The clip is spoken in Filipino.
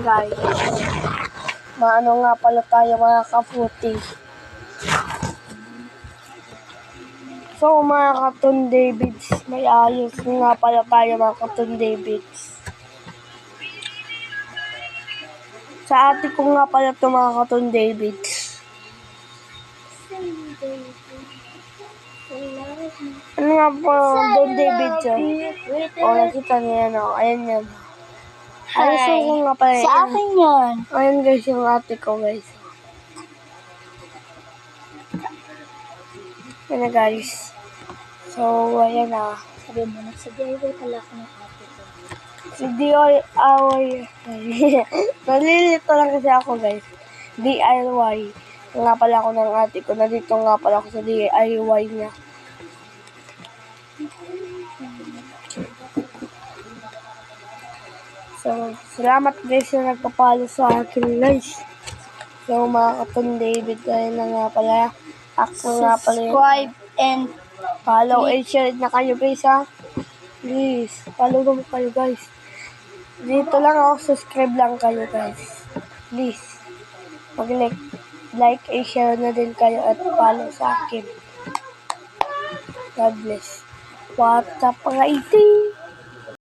guys. Maano nga pala tayo mga kaputi. So mga Katon Davids, may ayos nga pala tayo mga Katon Davids. Sa ate ko nga pala ito mga Katon Davids. Ano nga po Don Davids yun? O nakita niya yan o. Ayan yan. Ayos ko nga pala yan. Sa akin yan. Ayan guys yung ate ko guys. Ayan na guys. So ayan na. Sabi mo na, sa DIY pala ako ng ate ko. Si DIY. Nalilito lang kasi ako guys. DIY. Nga pala ako ng ate ko. Nandito nga pala ako sa DIY niya. So, salamat guys na nagpapalo sa akin guys. So, mga Katon David, ayun na nga pala. Ako nga pala yun. Subscribe and Follow and share na kayo guys ha. Please, follow mo kayo guys. Dito lang ako, subscribe lang kayo guys. Please, mag-like and share na din kayo at follow sa akin. God bless. What's up mga iti?